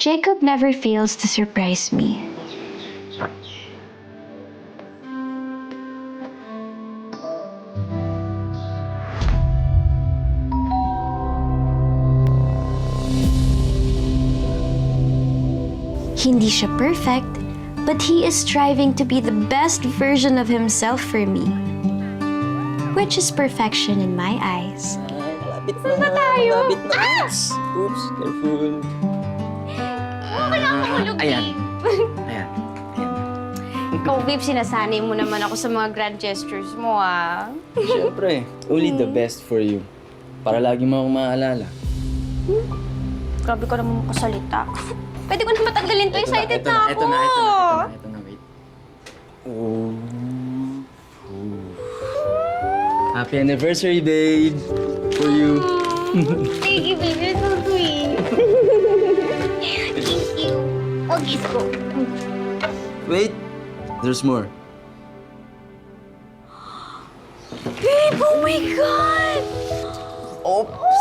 Jacob never fails to surprise me. Hindi siya perfect, but he is striving to be the best version of himself for me. Which is perfection in my eyes. Malapit na. Saan tayo? Malapit na. Oops! Oops, careful. Okay lang mahulog, Ayan. babe. Ayan. Ikaw, babe, sinasanay mo naman ako sa mga grand gestures mo, ah. Siyempre, only the best for you. Para lagi mo akong maaalala. Grabe ka naman makasalita. Pwede ko na matanggalin to. Excited na ako. Ito na, wait. Oh. Happy anniversary, babe! For you. Thank you, babe. You're so sweet. Thank you. Oh, kiss ko. Wait, there's more. Babe, oh my God! Oops!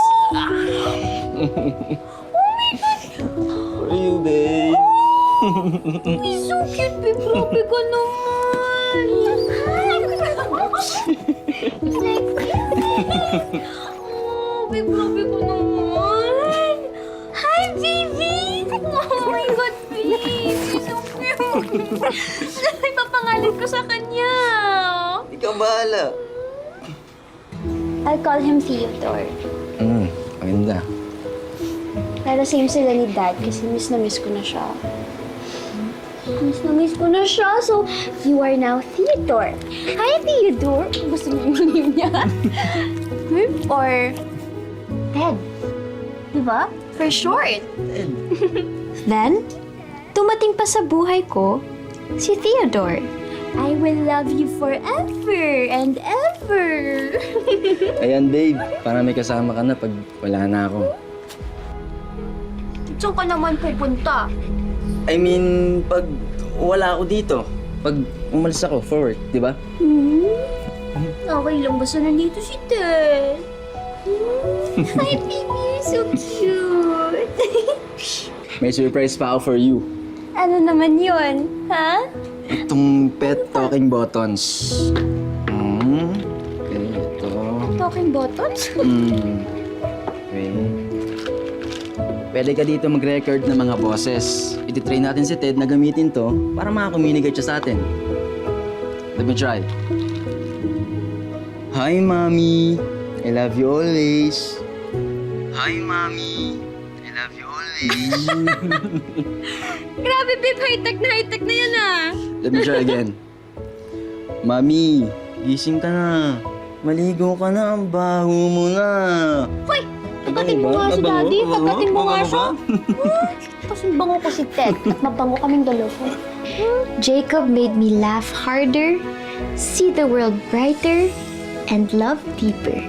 For you, babe. You're so cute, babe. Grabe ka naman. Oh, babe, grabe ka naman. Hi, baby! Oh my God, babe. You're so cute. Ipapangalan ko sa kanya. Ikaw bahala. I'll call him Theodore. Maganda. Pero same sila ni Dad kasi miss na miss ko na siya. Miss na miss ko na siya, so you are now Theodore. Hi, Theodore! Gusto mo yung name niya? Or Ted. Diba? For short. Then, tumating pa sa buhay ko si Theodore. I will love you forever and ever. Ayan, babe. Para may kasama ka na pag wala na ako. Saan ka naman pupunta? I mean, pag wala ako dito. Pag umalis ako for work, di ba? Okay lang, basta nandito si Ted. Hi, baby, you're so cute. May surprise pa ako for you. Ano naman yun, ha? Itong pet talking buttons. Okay, ito. Talking buttons? Okay. Pwede ka dito mag-record ng mga boses. Iti-train natin si Ted na gamitin to para makakommunicate siya sa atin. Let me try. Hi, Mommy. I love you always. Hi, Mommy. I love you always. Grabe, babe. High-tech na yan, ah. Let me try again. Mami, gising ka na. Maligo ka na. Ang baho mo na. Hoy! Pagkatin mo nga si Daddy. Pagkatin mo nga siya. Kasi bango ko si Ted at mabango kaming dalawa. Jacob made me laugh harder, see the world brighter, and love deeper.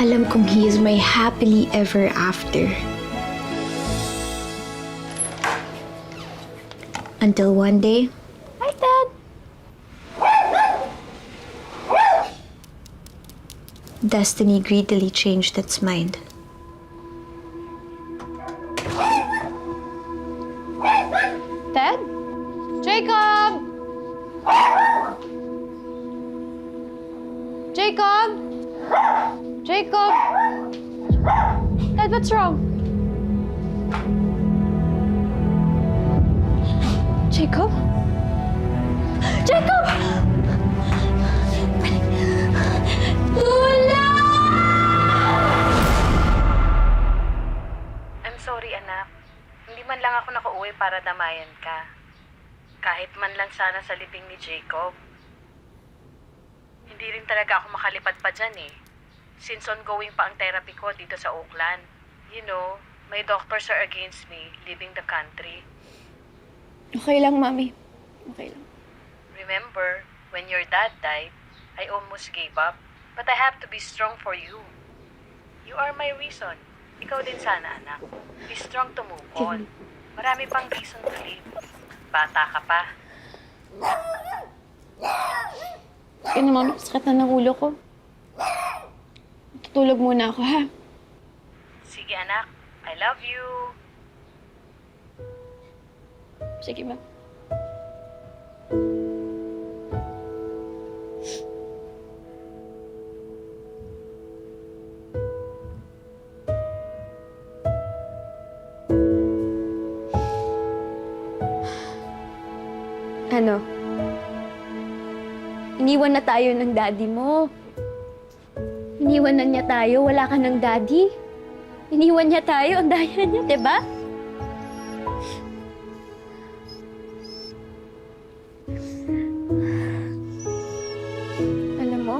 Alam kong he is my happily ever after. Until one day, Hi, Ted! destiny greedily changed its mind. Ted? Jacob! Jacob? Jacob? Ted, what's wrong? Jacob? Jacob! Tula! I'm sorry, anak. Hindi man lang ako nakauwi para damayan ka. Kahit man lang sana sa libing ni Jacob. Hindi rin talaga ako makalipad pa dyan eh. Since ongoing pa ang therapy ko dito sa Oakland. You know, my doctors are against me leaving the country. Okay lang, Mami. Okay lang. Remember, when your dad died, I almost gave up. But I have to be strong for you. You are my reason. Ikaw din sana, anak. Be strong to move on. Marami pang reason to live. Bata ka pa. Ano, Mami? Sakit na ng ulo ko. Tutulog muna ako, ha? Sige, anak. I love you. Sige, ma. Ano? Iniwan na tayo ng daddy mo. Iniwan na niya tayo, wala ka ng daddy. Iniwan niya tayo, ang daya niya, diba? Alam mo,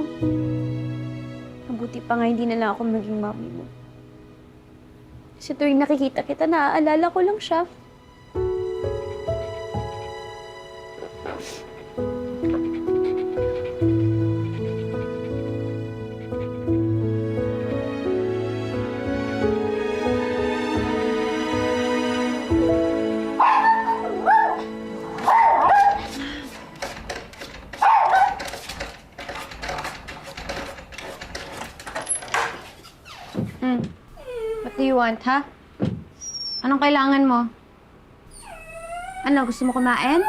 mabuti pa nga hindi na lang ako maging mami mo. Kasi tuwing nakikita kita, naaalala ko lang siya. What do you want, ha? Anong kailangan mo? Ano, gusto mo kumain?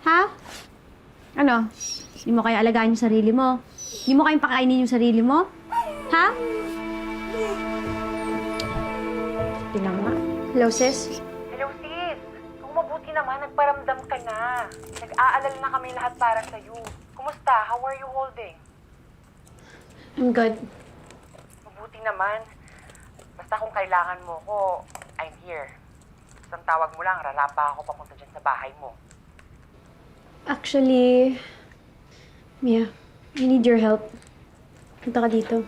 Ha? Ano? Hindi mo kaya alagaan yung sarili mo? Hindi mo kayang pakainin yung sarili mo? Ha? Tilang nga. Hello, sis? Hello, sis. Kung mabuti naman, nagparamdam ka na. Nag-aalala na kami lahat para sa'yo. Kumusta? How are you holding? I'm good. Mabuti naman. Basta kung kailangan mo ko, I'm here. Basta tawag mo lang, rarapa ako papunta dyan sa bahay mo. Actually, Mia, I need your help. Punta ka dito.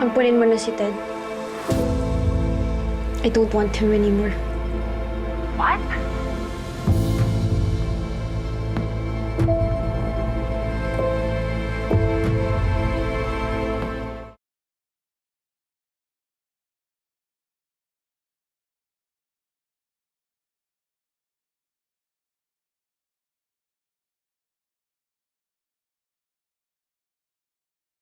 Ampunin mo na si Ted. I don't want him anymore. What?